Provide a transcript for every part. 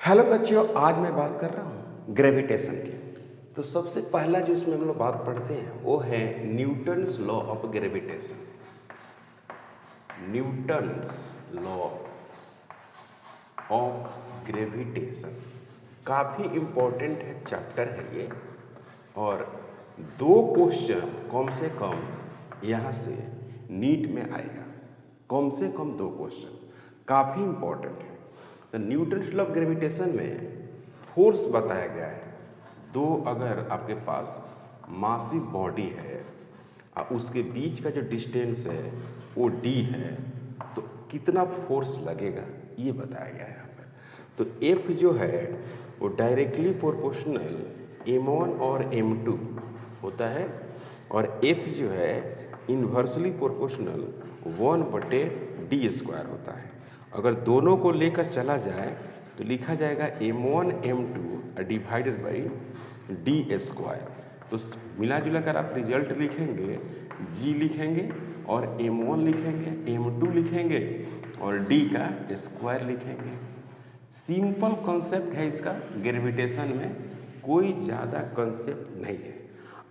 Hello बच्चों, आज मैं बात कर रहा हूँ ग्रेविटेशन की। तो सबसे पहला जो इसमें हम लोग बात पढ़ते हैं वो है Newton's law of gravitation. Newton's law of gravitation काफ़ी इम्पोर्टेंट है, चैप्टर है ये। और 2 क्वेश्चन कम से कम यहाँ से नीट में आएगा, कम से कम 2 क्वेश्चन काफ़ी इम्पोर्टेंट है। तो न्यूटन्स लॉ ऑफ ग्रेविटेशन में फोर्स बताया गया है। 2 अगर आपके पास मासिव बॉडी है और उसके बीच का जो डिस्टेंस है वो d है, तो कितना फोर्स लगेगा ये बताया गया है यहाँ पर। तो F जो है वो डायरेक्टली प्रोपोर्शनल m1 और m2 होता है, और F जो है इन्वर्सली प्रोपोर्शनल 1/d² होता है। अगर दोनों को लेकर चला जाए तो लिखा जाएगा m1 m2 divided by d²। तो मिला जुला कर आप रिजल्ट लिखेंगे, g लिखेंगे और m1 लिखेंगे, m2 लिखेंगे और d का स्क्वायर लिखेंगे। सिंपल कॉन्सेप्ट है इसका, ग्रेविटेशन में कोई ज़्यादा कॉन्सेप्ट नहीं है।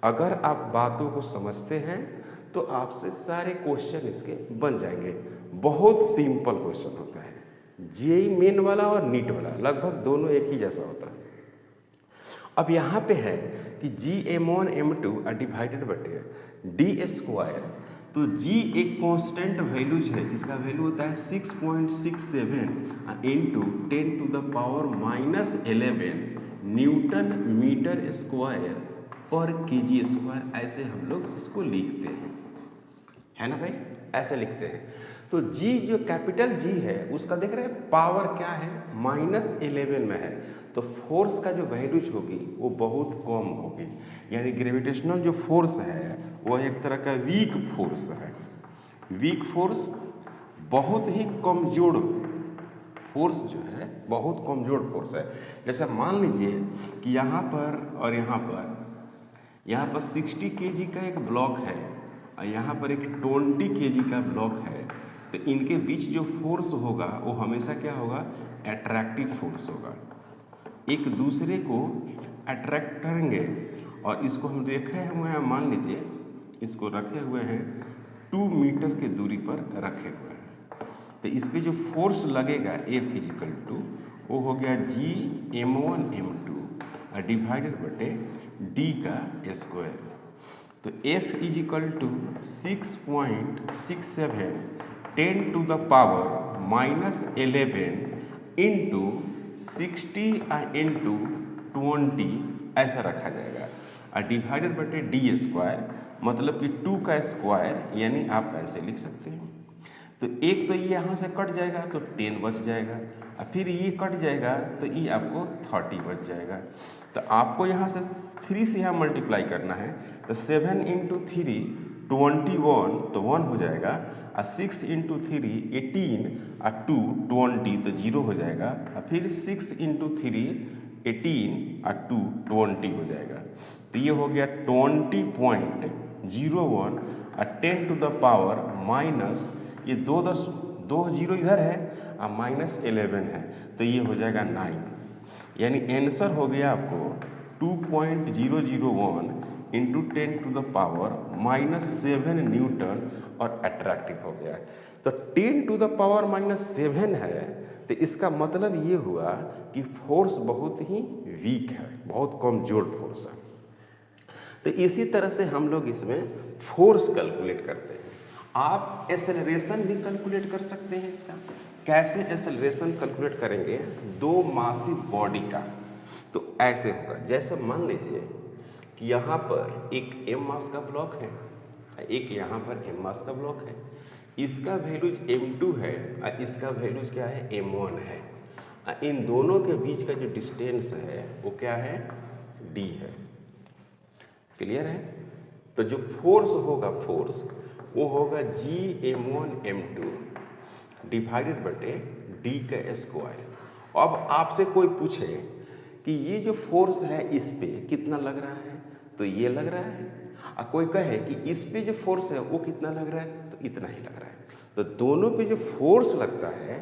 अगर आप बातों को समझते हैं तो आपसे सारे क्वेश्चन इसके बन जाएंगे। बहुत सिंपल क्वेश्चन होता है, जेईई मेन वाला और नीट वाला लगभग दोनों एक ही जैसा होता है। अब यहाँ पे है कि m1 m2 डिवाइडेड बटे d²। तो g एक कांस्टेंट वैल्यूज है जिसका वैल्यू होता है 6.67 इंटू 10⁻⁻11 न्यूटन मीटर स्क्वायर पर kg²। ऐसे हम लोग इसको लिखते हैं, है ना भाई, ऐसे लिखते हैं। तो g जो कैपिटल G है उसका देख रहे हैं पावर क्या है, -11 में है। तो फोर्स का जो वैल्यूज होगी वो बहुत कम होगी, यानी ग्रेविटेशनल जो फोर्स है वो एक तरह का वीक फोर्स है। वीक फोर्स बहुत ही कमजोर फोर्स जो है, बहुत कमजोर फोर्स है। जैसे मान लीजिए कि यहाँ पर और यहाँ पर 60 kg का एक ब्लॉक है और यहाँ पर एक 20 kg का ब्लॉक है। तो इनके बीच जो फोर्स होगा वो हमेशा क्या होगा, अट्रैक्टिव फोर्स होगा, एक दूसरे को अट्रैक्ट करेंगे। और इसको हम रखे हुए हैं, मान लीजिए इसको रखे हुए हैं 2 मीटर की दूरी पर रखे हुए हैं। तो इस पे जो फोर्स लगेगा F इजिकल टू वो हो गया g m1 m2 डिवाइडेड बटे d का स्क्वायर। तो F equal to 6.67 10⁻⁻11 into 60 into 20 ऐसा रखा जाएगा, और डिवाइडेड बटे d², मतलब कि 2 का स्क्वायर, यानी आप ऐसे लिख सकते हैं। तो एक तो ये यहाँ से कट जाएगा तो 10 बच जाएगा, और फिर ये कट जाएगा तो ये आपको 30 बच जाएगा। तो आपको यहाँ से 3 से यहाँ मल्टीप्लाई करना है। तो 7 इंटू 3 21, तो 1 हो जाएगा, और 6 इंटू 3 18 और 2 20, तो 0 हो जाएगा, और फिर 6 इंटू 3 18 और 2 20 हो जाएगा। तो ये हो गया 20.01 और 10⁻⁻, ये 2 0 इधर है और -11 है, तो ये हो जाएगा 9। यानी आंसर हो गया आपको 2.001 इंटू 10⁻⁻7 न्यूटन, और अट्रैक्टिव हो गया। तो 10⁻⁻7 है, तो इसका मतलब ये हुआ कि फोर्स बहुत ही वीक है, बहुत कमजोर फोर्स है। तो इसी तरह से हम लोग इसमें फोर्स कैलकुलेट करते हैं। आप एक्सेलरेशन भी कैलकुलेट कर सकते हैं। इसका कैसे एक्सेलरेशन कैलकुलेट करेंगे 2 मासिव बॉडी का? तो ऐसे होगा, जैसे मान लीजिए कि यहाँ पर एक m मास का ब्लॉक है, एक यहाँ पर m मास का ब्लॉक है। इसका वैल्यूज m2 है और इसका वैल्यूज क्या है, m1 है। इन दोनों के बीच का जो डिस्टेंस है वो क्या है, d है। क्लियर है? तो जो फोर्स होगा, फोर्स वो होगा g m1 m2 डिवाइडेड बटे d का स्क्वायर। अब आपसे कोई पूछे कि ये जो फोर्स है इस पे कितना लग रहा है, तो ये लग रहा है, और कोई कहे कि इस पे जो फोर्स है वो कितना लग रहा है, तो इतना ही लग रहा है। तो दोनों पे जो फोर्स लगता है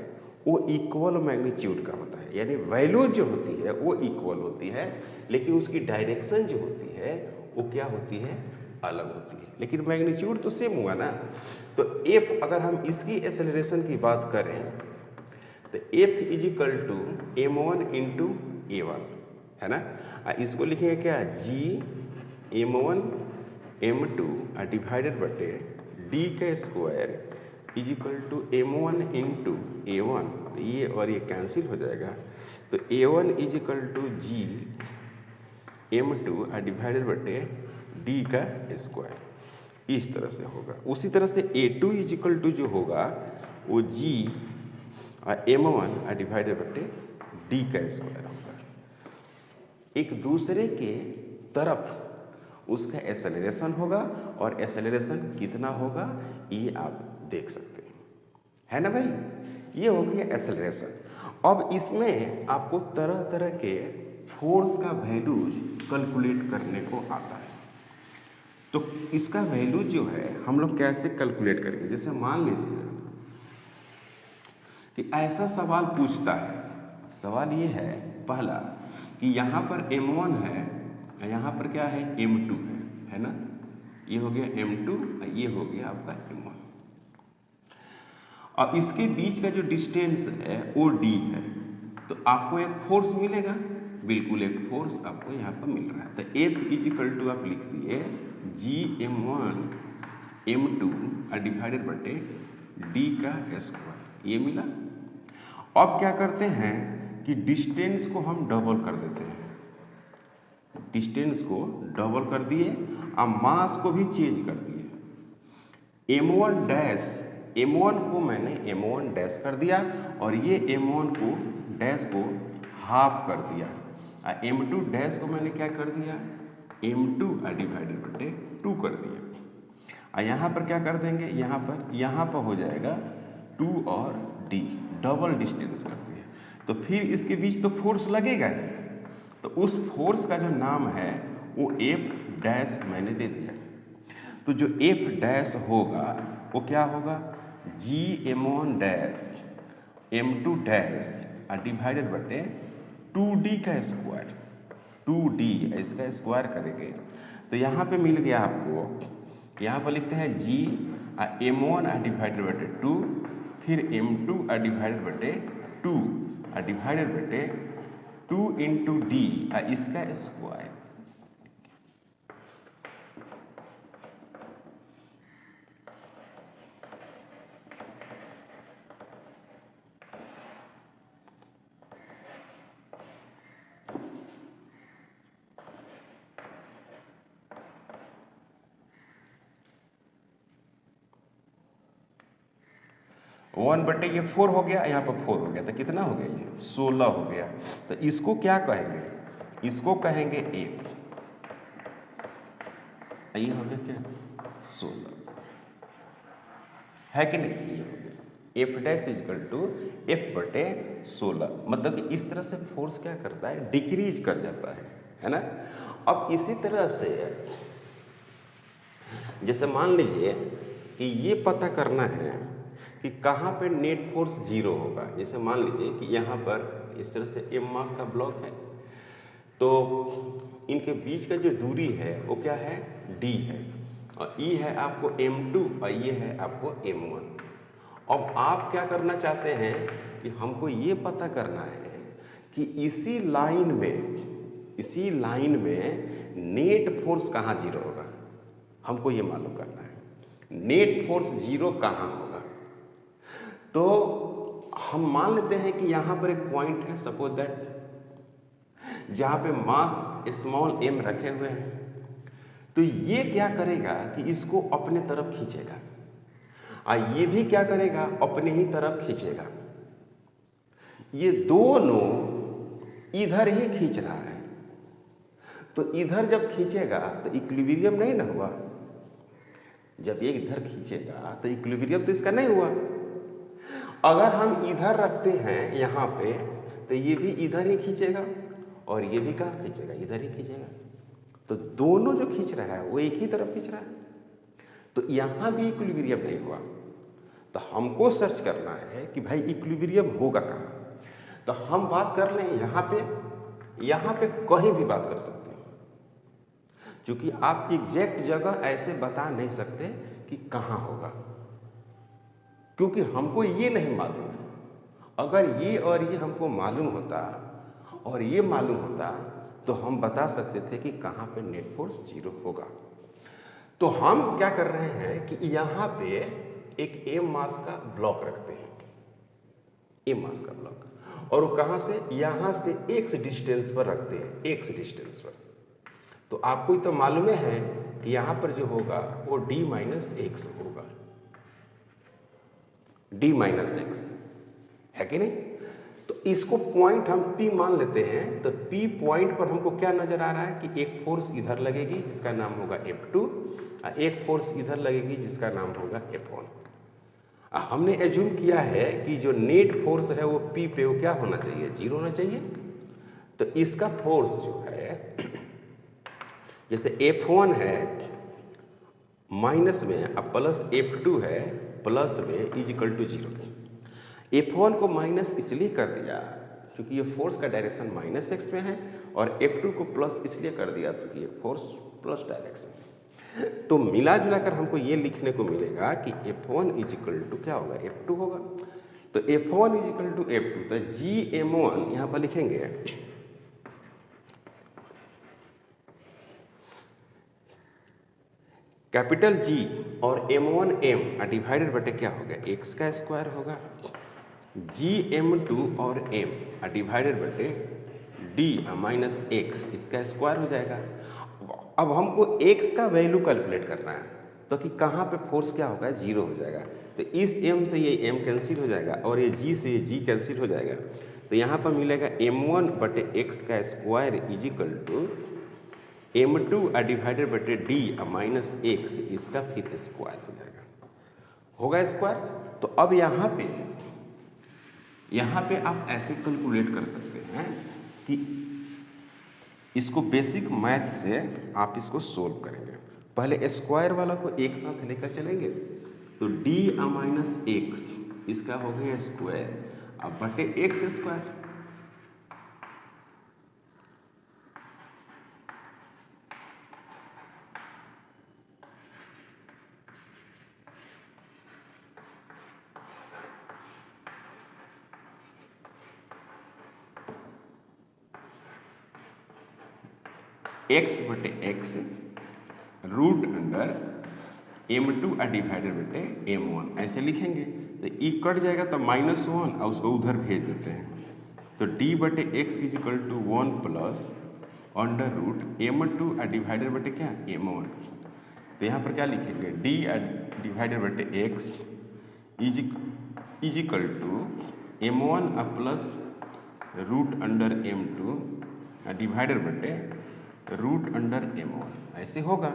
वो इक्वल मैग्नीट्यूड का होता है, यानी वैल्यू जो होती है वो इक्वल होती है, लेकिन उसकी डायरेक्शन जो होती है वो क्या होती है, अलग होती है, लेकिन मैग्नीट्यूड तो सेम हुआ ना। तो एफ, अगर हम इसकी एक्सेलरेशन की बात करें तो F is equal to m1 into a1 है ना। इसको लिखेंगे क्या, g m1 m2 डिवाइडेड बटे d का square is equal to m1 into a1, तो ये और ये कैंसिल हो जाएगा, तो a1 is equal to g m2 divided बटे d का स्क्वायर, इस तरह से होगा। उसी तरह से a2 इज इक्वल टू जो होगा वो g m1 डिवाइडेड बटे d का स्क्वायर होगा। एक दूसरे के तरफ उसका एक्सेलरेशन होगा, और एक्सेलरेशन कितना होगा ये आप देख सकते हैं, है ना भाई। ये हो गया एक्सेलरेशन। अब इसमें आपको तरह तरह के फोर्स का वैल्यूज कैलकुलेट करने को आता है। तो इसका वैल्यू जो है हम लोग कैसे कैलकुलेट करेंगे, जैसे मान लीजिए कि ऐसा सवाल पूछता है। सवाल ये है पहला कि यहाँ पर m1 है, यहाँ पर क्या है, m2 है ना। ये हो गया m2, ये हो गया आपका m1। और इसके बीच का जो डिस्टेंस है वो d है, तो आपको एक फोर्स मिलेगा, बिल्कुल एक फोर्स आपको यहाँ पर मिल रहा है। तो F इज इक्वल टू आप लिख दिए g m1 m2 डिवाइडेड बटे d का स्क्वायर, ये मिला। अब क्या करते हैं कि डिस्टेंस को हम डबल कर देते हैं, डिस्टेंस को डबल कर दिए और मास को भी चेंज कर दिए। m1 डैश, m1 को मैंने m1 डैश कर दिया और ये m1 को डैश को हाफ कर दिया, और m2 डैश को मैंने क्या कर दिया, m2 डिवाइडेड बटे 2 कर दिया। और यहाँ पर क्या कर देंगे, यहाँ पर हो जाएगा 2 और d, डबल डिस्टेंस कर दिया। तो फिर इसके बीच तो फोर्स लगेगा ही, तो उस फोर्स का जो नाम है वो F डैश मैंने दे दिया। तो जो F डैश होगा वो क्या होगा, g m1 dash m2 dash divided बटे 2d का स्क्वायर, 2d इसका स्क्वायर करेंगे तो यहाँ पे मिल गया आपको, यहाँ पर लिखते हैं g m1 डिवाइडेड बटे 2, फिर m2 डिवाइडेड बटे 2 डिवाइडेड बटे 2 इंटू d इसका स्क्वायर। वन बटे ये 4 हो गया, यहाँ पर 4 हो गया, तो कितना हो गया, ये 16 हो गया। तो इसको क्या कहेंगे, इसको कहेंगे F, ये हो गया क्या, 16 है कि नहीं, ये हो गया F dash equal to F बटे 16। मतलब कि इस तरह से फोर्स क्या करता है, डिक्रीज कर जाता है ना। अब इसी तरह से जैसे मान लीजिए कि ये पता करना है कि कहाँ पे नेट फोर्स 0 होगा। जैसे मान लीजिए कि यहाँ पर इस तरह से m मास का ब्लॉक है, तो इनके बीच का जो दूरी है वो क्या है, d है, और e है आपको m2 और ये है आपको m1। अब आप क्या करना चाहते हैं कि हमको ये पता करना है कि इसी लाइन में नेट फोर्स कहाँ 0 होगा, हमको ये मालूम करना है नेट फोर्स 0 कहाँ होगा। तो हम मान लेते हैं कि यहाँ पर एक पॉइंट है, सपोज दैट, जहाँ पे मास स्मॉल m रखे हुए हैं। तो ये क्या करेगा कि इसको अपने तरफ खींचेगा, और ये भी क्या करेगा, अपने ही तरफ खींचेगा। ये दोनों इधर ही खींच रहा है, तो इधर जब खींचेगा तो इक्विलिब्रियम नहीं ना हुआ। जब ये इधर खींचेगा तो इक्विलिब्रियम तो इसका नहीं हुआ। अगर हम इधर रखते हैं यहाँ पे, तो ये भी इधर ही खींचेगा और ये भी कहाँ खींचेगा, इधर ही खींचेगा। तो दोनों जो खींच रहा है वो एक ही तरफ खींच रहा है, तो यहाँ भी इक्विलिब्रियम नहीं हुआ। तो हमको सर्च करना है कि भाई इक्विलिब्रियम होगा कहाँ। तो हम बात कर लें यहाँ पे कहीं भी बात कर सकते हैं, क्योंकि आप एग्जैक्ट जगह ऐसे बता नहीं सकते कि कहाँ होगा, क्योंकि हमको ये नहीं मालूम है। अगर ये और ये हमको मालूम होता और ये मालूम होता तो हम बता सकते थे कि कहाँ पे नेट फोर्स 0 होगा। तो हम क्या कर रहे हैं कि यहाँ पे एक m मास का ब्लॉक रखते हैं, m मास का ब्लॉक, और वो कहाँ से, यहाँ से x डिस्टेंस पर रखते हैं, x डिस्टेंस पर। तो आपको तो मालूम है कि यहाँ पर जो होगा वो d माइनस एक्स होगा, d माइनस एक्स, है कि नहीं। तो इसको पॉइंट हम P मान लेते हैं। तो P पॉइंट पर हमको क्या नजर आ रहा है कि एक फोर्स इधर लगेगी जिसका नाम होगा F2, और एक फोर्स इधर लगेगी जिसका नाम होगा F1। हमने एज्यूम किया है कि जो नेट फोर्स है वो P पे वो क्या होना चाहिए, 0 होना चाहिए। तो इसका फोर्स जो है, जैसे F1 है माइनस में, अब प्लस F2 है प्लस में, इज इक्वल टू 0। F1 को माइनस इसलिए कर दिया क्योंकि ये फोर्स का डायरेक्शन माइनस एक्स में है, और F2 को प्लस इसलिए कर दिया क्योंकि ये फोर्स प्लस डायरेक्शन है। तो मिला जुला कर हमको ये लिखने को मिलेगा कि F1 इज इक्वल टू क्या होगा, F2 होगा। तो F1 is equal to F2, तो GM1 यहाँ पर लिखेंगे, कैपिटल G और M1 डिवाइडेड बटे क्या होगा, x का स्क्वायर होगा, GM2 और M डिवाइडेड बटे D माइनस एक्स, इसका स्क्वायर हो जाएगा। अब हमको x का वैल्यू कैलकुलेट करना है, तो कि कहाँ पे फोर्स क्या होगा, 0 हो जाएगा। तो इस m से ये m कैंसिल हो जाएगा और ये g से ये g कैंसिल हो जाएगा। तो यहाँ पर मिलेगा m1 बटे x का square is equal to m2 divided बटे d माइनस एक्स, इसका फिर स्क्वायर हो जाएगा, होगा स्क्वायर। तो अब यहाँ पे आप ऐसे कैलकुलेट कर सकते हैं कि इसको बेसिक मैथ से आप इसको सोल्व करेंगे। पहले स्क्वायर वाला को एक साथ लेकर चलेंगे, तो d माइनस एक्स, इसका हो गया स्क्वायर, अब बटे एक्स स्क्वायर। एक्स बटे X root under m2 divided बटे m1, ऐसे लिखेंगे। तो ई कट जाएगा तो -1 और उसको उधर भेज देते हैं। तो d बटे X is equal to 1 plus under root m2 divided बटे क्या, m1। तो यहाँ पर क्या लिखेंगे, d डिवाइडेड बटे X is equal to m1 plus root under m2 divided बटे रूट अंडर m1, ऐसे होगा।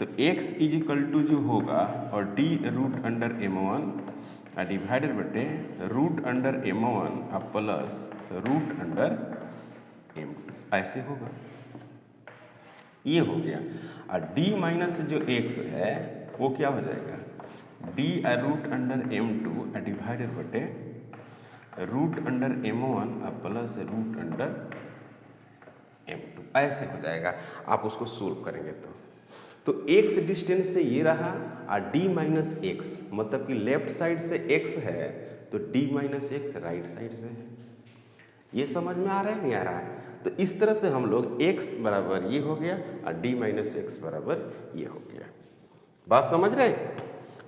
तो x इज इक्वल टू जो होगा और d root under m1 divided बटे root under m1 plus root under m2, ऐसे होगा। ये हो गया। और d माइनस जो x है वो क्या हो जाएगा, d root under m2 divided बटे root under m1 plus root under m2, ऐसे हो जाएगा। आप उसको सोल्व करेंगे तो x डिस्टेंस से ये रहा और d माइनस एक्स, मतलब कि लेफ्ट साइड से x है तो d minus x right side से है। ये समझ में आ रहा है, नहीं आ रहा है। तो इस तरह से हम लोग x बराबर ये हो गया और d माइनस एक्स बराबर ये हो गया। बात समझ रहे हैं।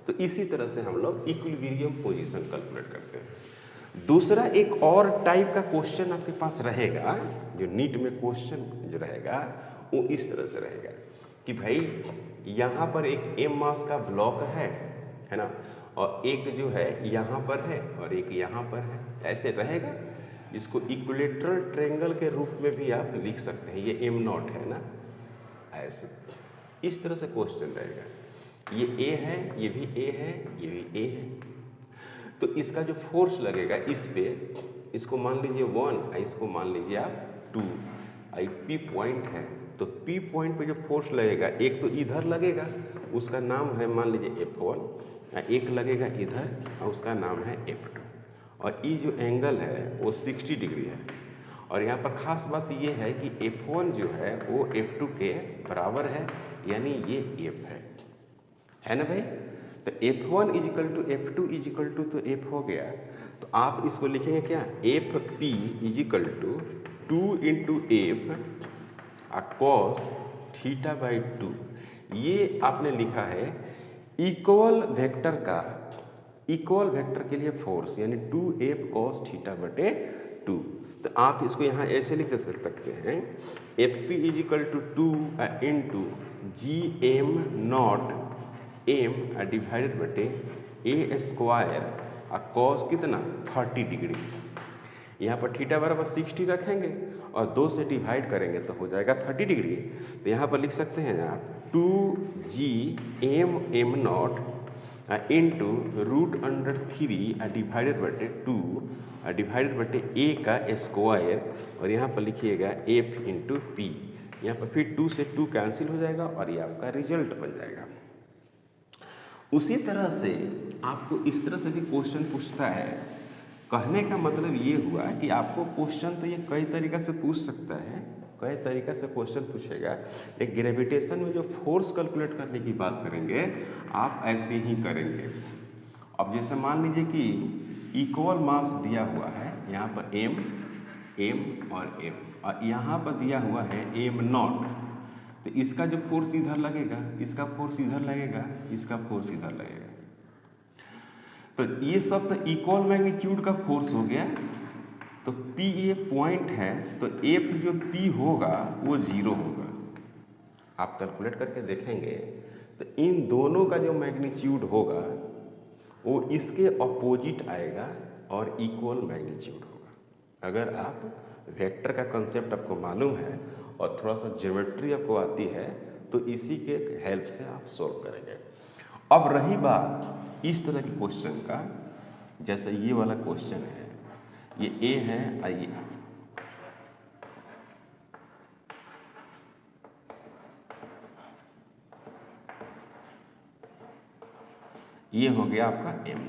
तो इसी तरह से हम लोग इक्विलिब्रियम पोजीशन कैलकुलेट करते हैं। दूसरा एक और टाइप का क्वेश्चन आपके पास रहेगा, जो नीट में क्वेश्चन जो रहेगा वो इस तरह से रहेगा कि भाई यहाँ पर एक m मास का ब्लॉक है ना, और एक जो है यहाँ पर है और एक यहाँ पर है, ऐसे रहेगा। जिसको इक्विलेटरल ट्रायंगल के रूप में भी आप लिख सकते हैं, ये m0 है ना, ऐसे इस तरह से क्वेश्चन रहेगा। ये a है, ये भी a है, ये भी a है। तो इसका जो फोर्स लगेगा इस पे, इसको मान लीजिए 1, इसको मान लीजिए आप 2, आई पी पॉइंट है तो पी पॉइंट पे जो फोर्स लगेगा, एक तो इधर लगेगा, उसका नाम है मान लीजिए F1, एक लगेगा इधर और उसका नाम है F2, और ये जो एंगल है वो 60 डिग्री है। और यहाँ पर खास बात ये है कि F1 जो है वो F2 के बराबर है, यानी ये F है ना भाई। तो F1 equal to F2 equal to तो F हो गया, तो आप इसको लिखेंगे क्या, Fp equal to 2 into F cos theta by 2। ये आपने लिखा है इक्वल वेक्टर का, इक्वल वेक्टर के लिए फोर्स, यानी 2f cos थीटा बटे 2। तो आप इसको यहाँ ऐसे लिख सकते हैं, Fp equal to 2 into G M not M divided बटे ए स्क्वायर कॉस कितना 30 डिग्री। यहाँ पर थीटा बराबर 60 रखेंगे और 2 से डिवाइड करेंगे तो हो जाएगा 30 डिग्री। तो यहाँ पर लिख सकते हैं आप 2g M naught into root under 3 divided बटे 2 डिवाइडेड बटे ए का स्क्वायर, और यहाँ पर लिखिएगा f इंटू पी। यहाँ पर फिर 2 से 2 कैंसिल हो जाएगा और ये आपका रिजल्ट बन जाएगा। उसी तरह से आपको इस तरह से भी क्वेश्चन पूछता है। कहने का मतलब ये हुआ कि आपको क्वेश्चन तो ये कई तरीक़ा से पूछ सकता है, कई तरीक़ा से क्वेश्चन पूछेगा। एक ग्रेविटेशन में जो फोर्स कैलकुलेट करने की बात करेंगे आप ऐसे ही करेंगे। अब जैसे मान लीजिए कि इक्वल मास दिया हुआ है, यहाँ पर m और f, और यहाँ पर दिया हुआ है m नॉट, तो इसका जो फोर्स इधर लगेगा, इसका फोर्स इधर लगेगा, इसका फोर्स इधर लगेगा। तो ये सब तो इक्वल मैग्नीट्यूड का फोर्स हो गया। तो P ये पॉइंट है, तो F जो P होगा वो 0 होगा। आप कैलकुलेट करके देखेंगे तो इन दोनों का जो मैग्नीट्यूड होगा वो इसके अपोजिट आएगा और इक्वल मैग्नीट्यूड होगा। अगर आप वेक्टर का कंसेप्ट आपको मालूम है और थोड़ा सा ज्योमेट्री आपको आती है तो इसी के हेल्प से आप सोल्व करेंगे। अब रही बात इस तरह के क्वेश्चन का, जैसे ये वाला क्वेश्चन है, ये ए है, आइए ये हो गया आपका एम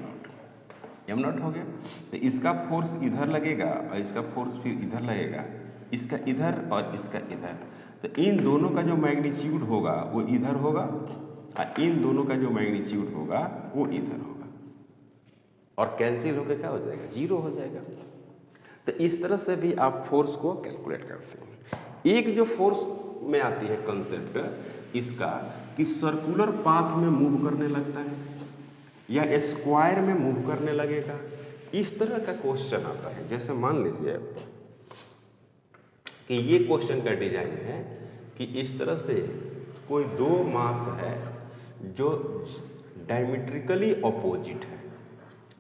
नॉट हो गया। तो इसका फोर्स इधर लगेगा और इसका फोर्स फिर इधर लगेगा, इसका इधर और इसका इधर। तो इन दोनों का जो मैग्नीट्यूड होगा वो इधर होगा और इन दोनों का जो मैग्नीट्यूड होगा वो इधर होगा, और कैंसिल होकर क्या हो जाएगा, 0 हो जाएगा। तो इस तरह से भी आप फोर्स को कैलकुलेट करते हैं। एक जो फोर्स में आती है कंसेप्ट इसका कि सर्कुलर पाथ में मूव करने लगता है या स्क्वायर में मूव करने लगेगा, इस तरह का क्वेश्चन आता है। जैसे मान लीजिए कि ये क्वेश्चन का डिजाइन है कि इस तरह से कोई दो मास है जो डायमेट्रिकली अपोजिट है,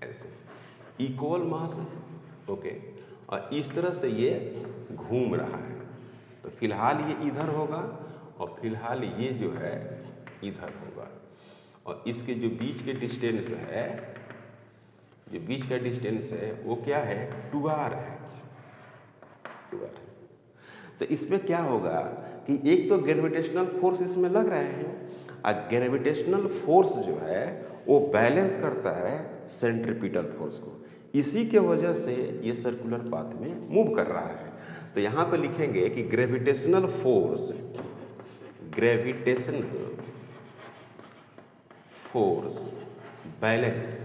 ऐसे इक्वल मास है, ओके, और इस तरह से ये घूम रहा है। तो फिलहाल ये इधर होगा और फिलहाल ये जो है इधर होगा, और इसके जो बीच के डिस्टेंस है, जो बीच का डिस्टेंस है वो क्या है, 2r है, 2r। तो इसमें क्या होगा कि एक तो ग्रेविटेशनल फोर्स इसमें लग रहा है, और ग्रेविटेशनल फोर्स जो है वो बैलेंस करता है सेंट्रीपिटल फोर्स को, इसी के वजह से ये सर्कुलर पाथ में मूव कर रहा है। तो यहाँ पे लिखेंगे कि gravitational force balance,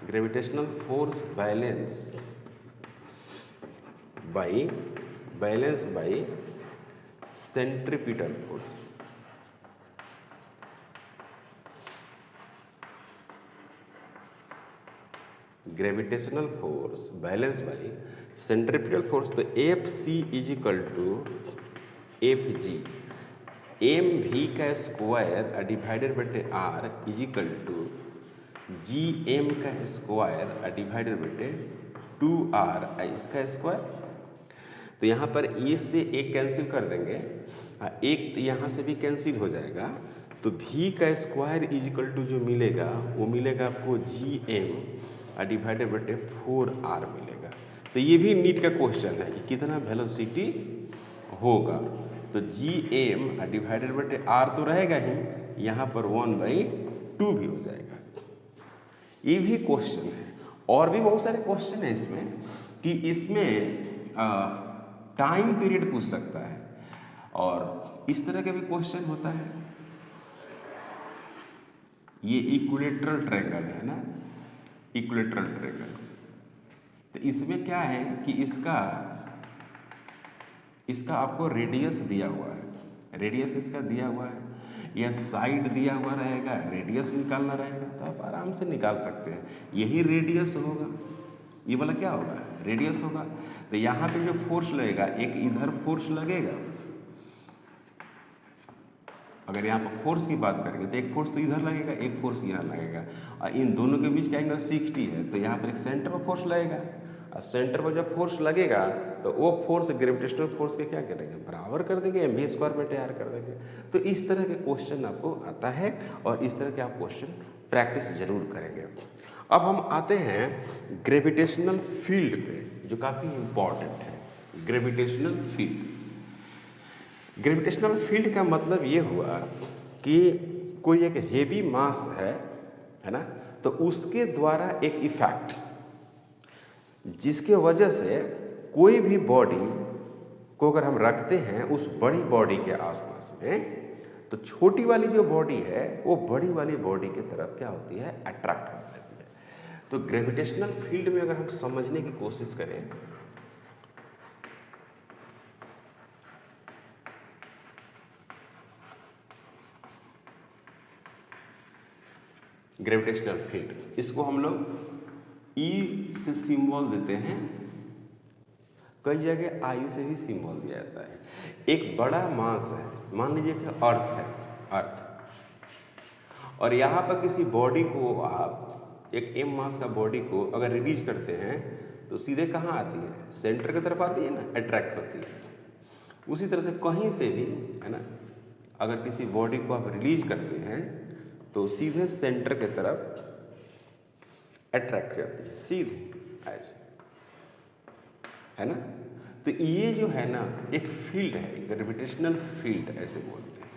gravitational force balance by centripetal force. Gravitational force balance by centripetal force. तो F C is equal to F G, M भी का स्क्वायर डिवाइडेड बटे R is equal to G M का square divided बटे 2r इसका square. तो यहाँ पर ए से एक कैंसिल कर देंगे, एक यहाँ से भी कैंसिल हो जाएगा, तो v का स्क्वायर इज इक्वल टू जो मिलेगा वो मिलेगा आपको जी एम डिवाइडेड बटे 4r मिलेगा। तो ये भी नीट का क्वेश्चन है कि कितना वेलोसिटी होगा तो जी एम डिवाइडेड बटे आर तो रहेगा ही, यहाँ पर 1/2 भी हो जाएगा। ये भी क्वेश्चन है, और भी बहुत सारे क्वेश्चन है इसमें कि इसमें टाइम पीरियड पूछ सकता है, और इस तरह का भी क्वेश्चन होता है। ये इक्विलेटरल ट्रायंगल है ना, इक्विलेटरल ट्रायंगल, तो इसमें क्या है कि इसका आपको रेडियस दिया हुआ है, रेडियस इसका दिया हुआ है, या साइड दिया हुआ रहेगा, रेडियस निकालना रहेगा, तो आप आराम से निकाल सकते हैं। यही रेडियस होगा, ये वाला क्या होगा, रेडियस होगा। तो यहाँ पे जो फोर्स लगेगा, एक इधर फोर्स लगेगा, अगर यहाँ पर फोर्स की बात करेंगे तो एक फोर्स तो इधर लगेगा, एक फोर्स यहाँ लगेगा, और इन दोनों के बीच का एंगल 60 है, तो यहाँ पर एक सेंटर पर फोर्स लगेगा, और सेंटर पर जब फोर्स लगेगा तो वो फोर्स ग्रेविटेशनल फोर्स के क्या करेंगे, बराबर कर देंगे, mv² कर देंगे। तो इस तरह के क्वेश्चन आपको आता है, और इस तरह के आप क्वेश्चन प्रैक्टिस जरूर करेंगे। अब हम आते हैं ग्रेविटेशनल फील्ड पे, जो काफ़ी इम्पॉर्टेंट है। ग्रेविटेशनल फील्ड, ग्रेविटेशनल फील्ड का मतलब ये हुआ कि कोई एक हेवी मास है ना, तो उसके द्वारा एक इफेक्ट, जिसके वजह से कोई भी बॉडी को अगर हम रखते हैं उस बड़ी बॉडी के आसपास में, तो छोटी वाली जो बॉडी है वो बड़ी वाली बॉडी की तरफ क्या होती है, अट्रैक्ट हो जाती है। तो ग्रेविटेशनल फील्ड में अगर हम समझने की कोशिश करें, ग्रेविटेशनल फील्ड, इसको हम लोग ई से सिंबल देते हैं, कई जगह आई से भी सिंबल दिया जाता है। एक बड़ा मास है, मान लीजिए कि अर्थ है, अर्थ, और यहाँ पर किसी बॉडी को आप एक m मास का बॉडी को अगर रिलीज करते हैं तो सीधे कहाँ आती है, सेंटर की तरफ आती है ना, अट्रैक्ट होती है। उसी तरह से कहीं से भी है ना, अगर किसी बॉडी को आप रिलीज करते हैं तो सीधे सेंटर की तरफ अट्रैक्ट करती है, सीधे ऐसे, है ना। तो ये जो है ना एक फील्ड है, ग्रेविटेशनल फील्ड ऐसे बोलते हैं।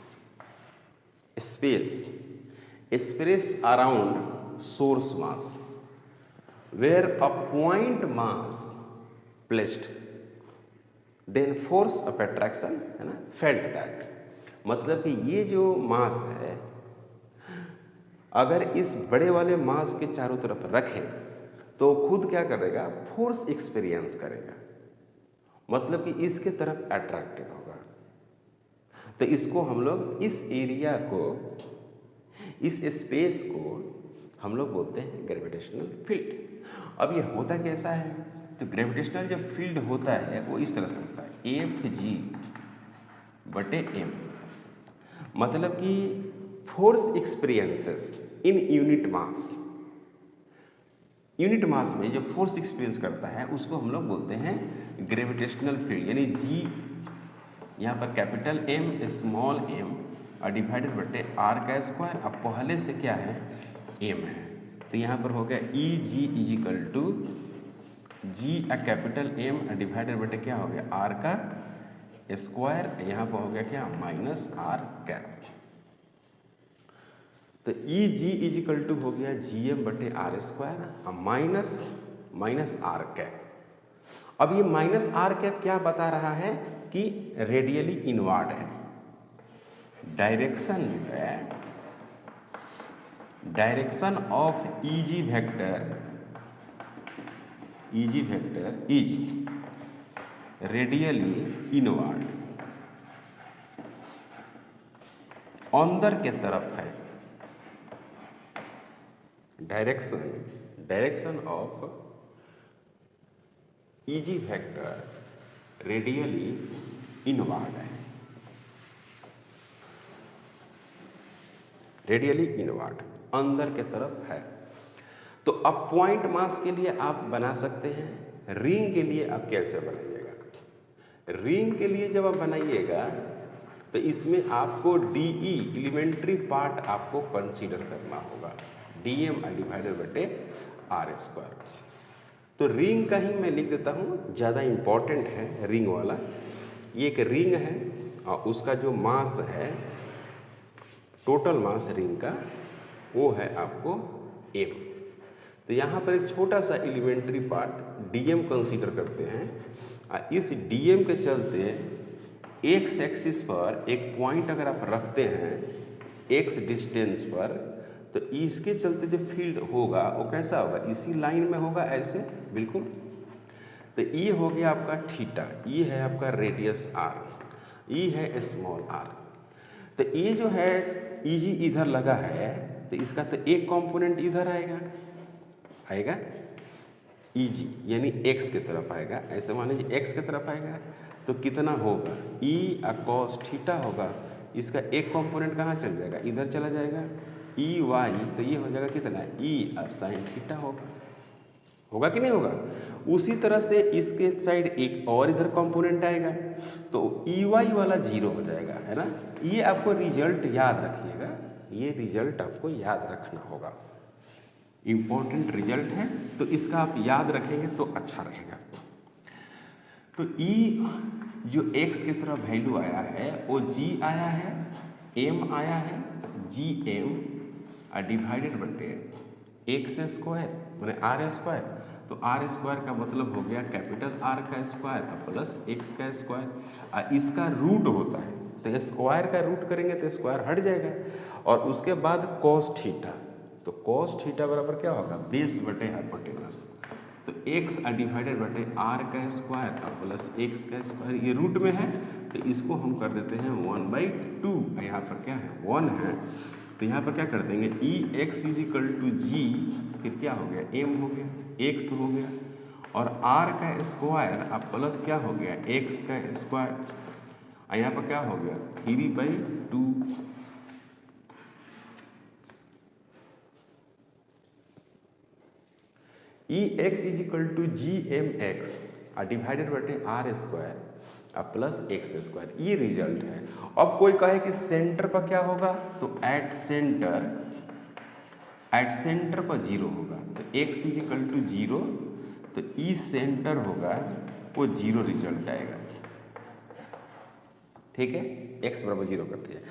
Space around source mass where a point mass placed then force of attraction, है ना, फेल्ट दैट। मतलब कि ये जो मास है, अगर इस बड़े वाले मास के चारों तरफ रखे तो खुद क्या करेगा, फोर्स एक्सपीरियंस करेगा, मतलब कि इसके तरफ अट्रैक्टेड होगा। तो इसको हम लोग, इस एरिया को, इस स्पेस को हम लोग बोलते हैं ग्रेविटेशनल फील्ड। अब ये होता कैसा है, तो ग्रेविटेशनल जो फील्ड होता है वो इस तरह से होता है, Fg/m, मतलब कि force experiences in unit mass. Unit mass में जो फोर्स एक्सपीरियंस करता है उसको हम लोग बोलते हैं ग्रेविटेशनल फील्ड, यानी जी, यहाँ पर कैपिटल M स्मॉल m और डिवाइडेड बटे r का स्क्वायर। अब पहले से क्या है, m है, तो यहाँ पर हो गया Eg is equal to G capital M divided बटे क्या हो गया, r का स्क्वायर, यहाँ पर हो गया क्या, माइनस r कैप। तो Eg इजिकल टू हो गया Gm बटे r square minus r cap. अब ये माइनस r कैप क्या बता रहा है कि रेडियली इनवर्ड है। डायरेक्शन जो है, direction of Eg vector is radially inward, अंदर के तरफ है। Direction of Eg vector radially inward है, रेडियली इनवर्ड, अंदर के तरफ है। तो अब पॉइंट मास के लिए आप बना सकते हैं, रिंग के लिए आप कैसे बनाइएगा, रिंग के लिए जब आप बनाइएगा तो इसमें आपको DE एलिमेंट्री पार्ट आपको कंसीडर करना होगा, DM डिवाइडेड बटे r स्क्वायर। तो रिंग का ही मैं लिख देता हूँ, ज़्यादा इम्पॉर्टेंट है रिंग वाला। ये एक रिंग है और उसका जो मास है, टोटल मास रिंग का, वो है आपको m। तो यहाँ पर एक छोटा सा एलिमेंट्री पार्ट dm कंसीडर करते हैं। इस dm के चलते x एक्सिस पर एक पॉइंट अगर आप रखते हैं x डिस्टेंस पर, तो इसके चलते जो फील्ड होगा वो कैसा होगा, इसी लाइन में होगा, ऐसे बिल्कुल। तो ये हो गया आपका थीटा, ये है आपका रेडियस r, ये है स्मॉल r। तो ये जो है ईजी इधर लगा है, तो इसका तो एक कंपोनेंट इधर आएगा ईजी, यानी x की तरफ आएगा। ऐसे मान लीजिए x की तरफ आएगा तो कितना होगा, ई कॉस थीटा होगा। इसका एक कंपोनेंट कहाँ चल जाएगा, इधर चला जाएगा, ई वाई, तो ये हो जाएगा कितना, ई साइन थीटा होगा कि नहीं होगा। उसी तरह से इसके साइड एक और इधर कंपोनेंट आएगा तो ई वाई वाला 0 हो जाएगा, है ना। ये आपको रिजल्ट याद रखिएगा, ये रिजल्ट आपको याद रखना होगा, इम्पोर्टेंट रिजल्ट है, तो इसका आप याद रखेंगे तो अच्छा रहेगा। तो ई जो x की तरफ वैल्यू आया है वो g आया है, m आया है, जी एम डिवाइडेड बटे एक्स स्क्वायर मैंने आर स्क्वायर। तो आर स्क्वायर का मतलब हो गया कैपिटल R का स्क्वायर प्लस x का स्क्वायर। इसका रूट होता है तो स्क्वायर का रूट करेंगे तो स्क्वायर हट जाएगा। और उसके बाद कॉस थीटा, तो कॉस थीटा बराबर क्या होगा, बेस बटे हाइपोटेनस। तो x डिवाइडेड बटे r का स्क्वायर प्लस x का स्क्वायर, ये रूट में है तो इसको हम कर देते हैं 1/2। यहाँ पर क्या है 1 है, तो यहाँ पर क्या कर देंगे ई एक्स इज इक्वल टू जी, फिर क्या हो गया m हो गया, x हो गया, और r का स्क्वायर अब प्लस क्या हो गया x का स्क्वायर, यहाँ पर क्या हो गया 3/2। E X is equal to G M X divided बटे R square plus X square, ये रिजल्ट है। अब कोई कहे कि सेंटर पर क्या होगा, तो एट सेंटर पर 0 होगा, तो x इज इक्वल टू 0, तो ई सेंटर होगा वो 0 रिजल्ट आएगा, ठीक है। x बराबर 0 करते हैं।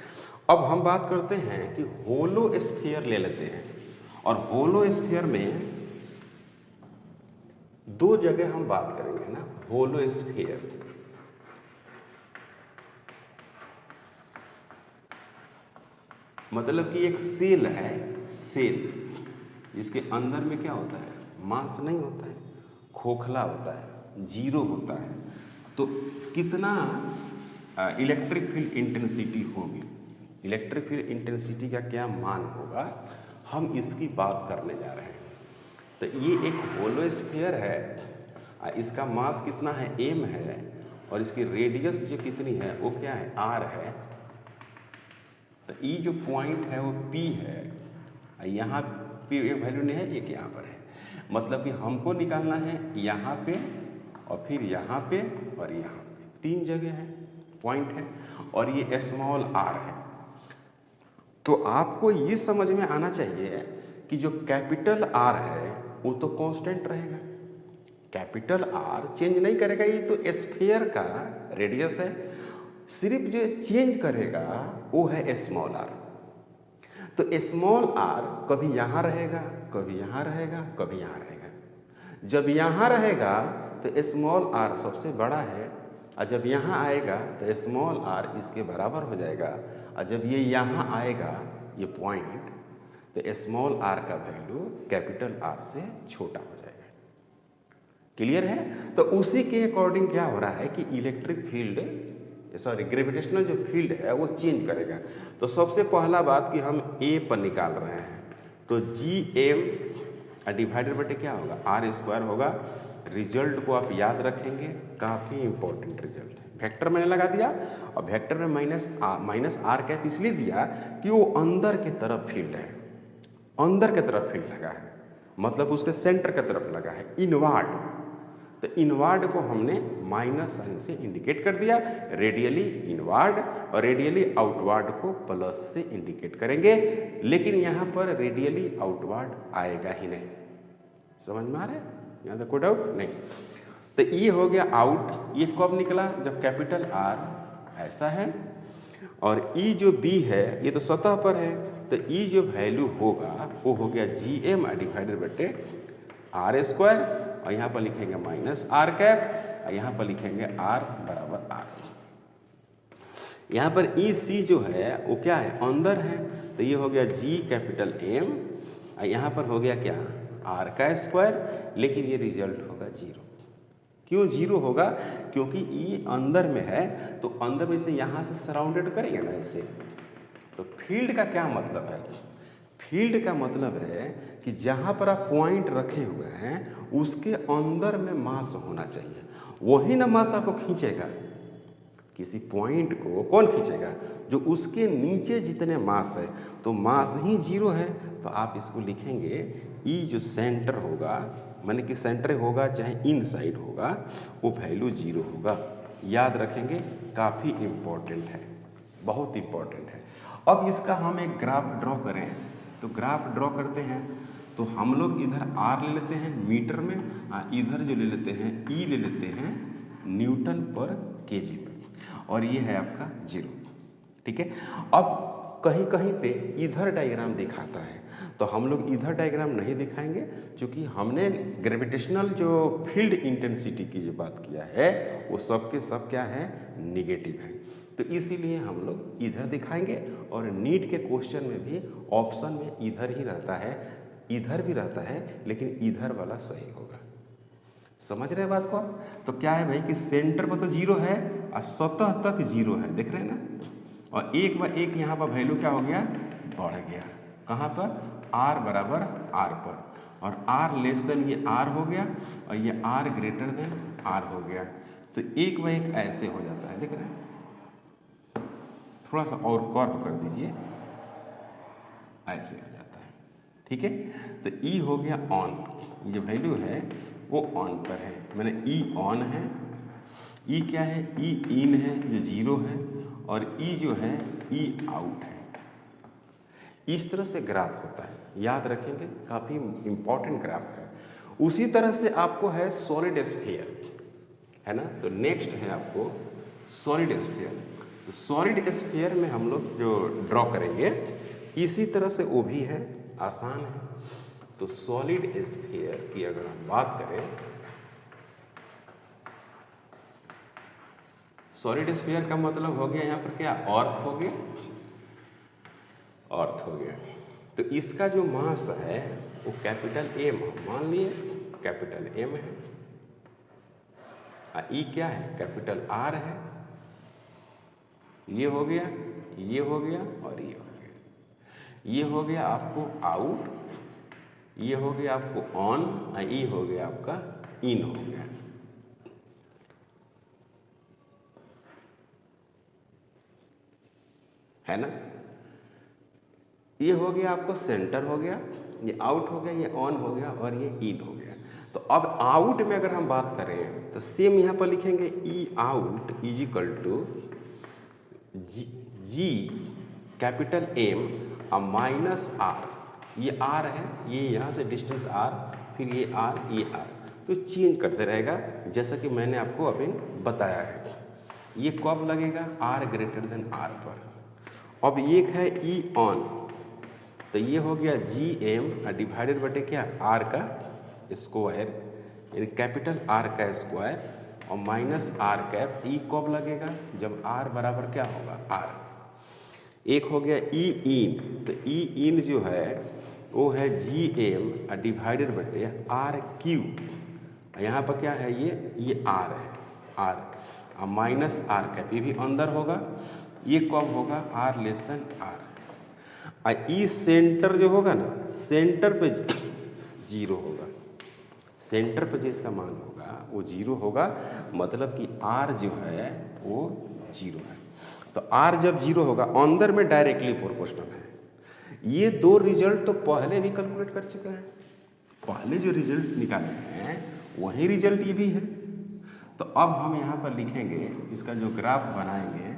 अब हम बात करते हैं कि होलो स्फीयर ले लेते हैं, और होलो स्फीयर में दो जगह हम बात करेंगे ना। होलो स्फीयर मतलब कि एक सेल है, सेल जिसके अंदर में क्या होता है, मास नहीं होता है, खोखला होता है, 0 होता है। तो कितना इलेक्ट्रिक फील्ड इंटेंसिटी होगी, इलेक्ट्रिक फील्ड इंटेंसिटी का क्या मान होगा, हम इसकी बात करने जा रहे हैं। तो ये एक होलो स्फीयर है, इसका मास कितना है m है, और इसकी रेडियस जो कितनी है वो क्या है r है। तो ई जो पॉइंट है वो p है, यहाँ पे एक वैल्यू नहीं है, एक यहाँ पर है। मतलब कि हमको निकालना है यहाँ पे और फिर यहाँ पे और यहाँ पे, 3 जगह है पॉइंट है, और ये स्मॉल r है। तो आपको ये समझ में आना चाहिए कि जो कैपिटल R है वो तो कांस्टेंट रहेगा, कैपिटल R चेंज नहीं करेगा, ये तो स्फीयर का रेडियस है। सिर्फ जो चेंज करेगा वो है स्मॉल r। तो स्मॉल r कभी यहाँ रहेगा, कभी यहाँ रहेगा, कभी यहाँ रहेगा। जब यहाँ रहेगा तो स्मॉल r सबसे बड़ा है, और जब यहाँ आएगा तो स्मॉल r इसके बराबर हो जाएगा, और जब ये यहाँ आएगा ये पॉइंट, तो स्मॉल r का वैल्यू कैपिटल R से छोटा हो जाएगा। क्लियर है। तो उसी के अकॉर्डिंग क्या हो रहा है कि इलेक्ट्रिक फील्ड ग्रेविटेशनल जो फील्ड है वो चेंज करेगा। तो सबसे पहला बात कि हम A पर निकाल रहे हैं, तो जी एम डिवाइडेड बटे क्या होगा आर स्क्वायर होगा। रिजल्ट को आप याद रखेंगे, काफ़ी इंपॉर्टेंट रिजल्ट है। वेक्टर मैंने लगा दिया, और वेक्टर में माइनस आर कैप इसलिए दिया कि वो अंदर के तरफ फील्ड है, अंदर के तरफ फील्ड लगा है, मतलब उसके सेंटर के तरफ लगा है, इनवार्ड। तो इनवार्ड को हमने माइनस साइन से इंडिकेट कर दिया, रेडियली इनवार्ड और रेडियली आउटवार्ड को प्लस से इंडिकेट करेंगे। लेकिन यहाँ पर रेडियली आउटवार्ड आएगा ही नहीं, समझ में आ रहा है, यहाँ तक कोई डाउट नहीं। तो ये हो गया आउट। ये कब निकला? जब कैपिटल आर ऐसा है और ई जो बी है ये तो सतह पर है, तो ई जो वैल्यू होगा वो हो गया जी एम डिवाइडेड बटे आर स्क्वायर, और यहाँ पर लिखेंगे माइनस आर कैप, और यहाँ पर लिखेंगे आर बराबर आर। यहाँ पर ई सी जो है वो क्या है? अंदर है, तो ये हो गया जी कैपिटल एम, और यहाँ पर हो गया क्या? आर का स्क्वायर, लेकिन ये रिजल्ट होगा जीरो। क्यों जीरो होगा? क्योंकि ये अंदर में है, तो अंदर में से यहाँ से सराउंडेड करेंगे ना इसे। तो फील्ड का क्या मतलब है? फील्ड का मतलब है कि जहाँ पर आप पॉइंट रखे हुए हैं उसके अंदर में मास होना चाहिए, वही ना मास आपको खींचेगा। किसी पॉइंट को कौन खींचेगा? जो उसके नीचे जितने मास है, तो मास ही जीरो है, तो आप इसको लिखेंगे ई जो सेंटर होगा, माने कि सेंटर होगा चाहे इनसाइड होगा, वो वैल्यू जीरो होगा। याद रखेंगे, काफ़ी इम्पोर्टेंट है, बहुत इम्पोर्टेंट है। अब इसका हम एक ग्राफ ड्रॉ करें, तो ग्राफ ड्रॉ करते हैं तो हम लोग इधर आर ले लेते हैं मीटर में, इधर जो ले लेते हैं ई ले लेते हैं न्यूटन पर केजी में, और ये है आपका जीरो। ठीक है। अब कहीं कहीं पे इधर डायग्राम दिखाता है, तो हम लोग इधर डायग्राम नहीं दिखाएंगे, क्योंकि हमने ग्रेविटेशनल जो फील्ड इंटेंसिटी की जो बात किया है वो सब के सब क्या है? निगेटिव है। तो इसीलिए हम लोग इधर दिखाएंगे, और नीट के क्वेश्चन में भी ऑप्शन में इधर ही रहता है, इधर भी रहता है, लेकिन इधर वाला सही होगा। समझ रहे हैं बात को? तो क्या है भाई कि सेंटर पर तो जीरो है और सतह तक जीरो है, देख रहे हैं ना। और एक बार एक यहाँ पर वैल्यू क्या हो गया? बढ़ गया। कहाँ पर? आर बराबर आर पर, और आर लेस देन ये आर हो गया, और ये आर ग्रेटर देन आर हो गया। तो एक व एक ऐसे हो जाता है, देख रहे हैं। थोड़ा सा और कर्व कर दीजिए, ऐसे हो जाता है। ठीक है। तो ई हो गया ऑन, ये जो वैल्यू है वो ऑन पर है, मैंने ई ऑन है। ई क्या है? ई इन है जो जीरो है, और ई जो है ई आउट है। इस तरह से ग्राफ होता है, याद रखेंगे, काफ़ी इंपॉर्टेंट ग्राफ है। उसी तरह से आपको है सॉलिड स्फीयर, है ना। तो नेक्स्ट है आपको सॉलिड स्फीयर। तो सॉलिड स्फीयर में हम लोग जो ड्रॉ करेंगे इसी तरह से वो भी है, आसान है। तो सॉलिड स्फीयर की अगर हम बात करें, सॉलिड स्फीयर का मतलब हो गया यहाँ पर क्या? अर्थ हो गया, अर्थ हो गया। तो इसका जो मास है वो कैपिटल एम, मान लिए कैपिटल एम है, ई क्या है? कैपिटल आर है। ये हो गया, ये हो गया, और ये हो गया। ये हो गया आपको आउट, ये हो गया आपको ऑन, और ये हो गया आपका इन हो गया। है ना। ये हो गया आपको सेंटर हो गया, ये आउट हो गया, ये ऑन हो गया, और ये इन हो गया। तो अब आउट में अगर हम बात करें तो सेम यहाँ पर लिखेंगे E out is equal to G capital M और माइनस आर। ये आर है, ये यहाँ से डिस्टेंस आर, फिर ये आर, ये आर, तो चेंज करते रहेगा जैसा कि मैंने आपको अभी बताया है। ये कब लगेगा? आर ग्रेटर देन आर पर। अब एक है ई ऑन, तो ये हो गया जी एम डिवाइडेड बटे क्या? आर का स्क्वायर, यानी कैपिटल आर का स्क्वायर और माइनस आर कैप। ई कब लगेगा? जब आर बराबर क्या होगा? आर। एक हो गया ई इन, तो ई इन जो है वो है जी एम डिवाइडेड बटे आर क्यू। यहाँ पर क्या है? ये आर है, आर और माइनस आर कैप, ये भी अंदर होगा। ये कब होगा? R less than R. E centre जो होगा ना, सेंटर पे जीरो होगा, सेंटर पे जिसका मान होगा वो जीरो होगा, मतलब कि आर जो है वो जीरो है। तो आर जब जीरो होगा, अंदर में डायरेक्टली प्रोपोर्शनल है। ये दो रिजल्ट तो पहले भी कैलकुलेट कर चुके हैं, पहले जो रिजल्ट निकाले हैं वही रिजल्ट ये भी है। तो अब हम यहाँ पर लिखेंगे, इसका जो ग्राफ बनाएंगे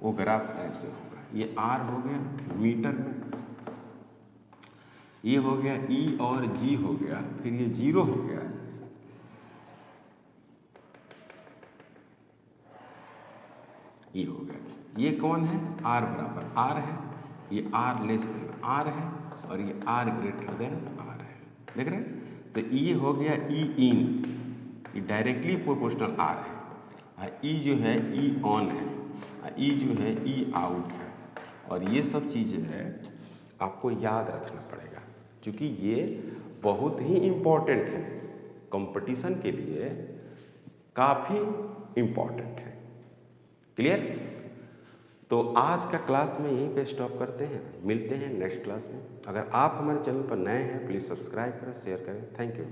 वो ग्राफ ऐसे होगा। ये आर हो गया मीटर में, ये हो गया ई और जी हो गया, फिर ये जीरो हो गया, ये हो गया। ये कौन है? R बराबर R है, ये R लेस देन R है और ये R ग्रेटर देन R है। देख रहे हैं? तो ये हो गया E इन, ये डायरेक्टली प्रोपोर्शनल R है, और E जो है E ऑन है, और E जो है E आउट है। और ये सब चीज़ें है आपको याद रखना पड़ेगा, क्योंकि ये बहुत ही इम्पोर्टेंट है, कंपटीशन के लिए काफ़ी इम्पोर्टेंट है। क्लियर? तो आज का क्लास में यहीं पे स्टॉप करते हैं, मिलते हैं नेक्स्ट क्लास में। अगर आप हमारे चैनल पर नए हैं प्लीज़ सब्सक्राइब करें, शेयर करें। Thank you.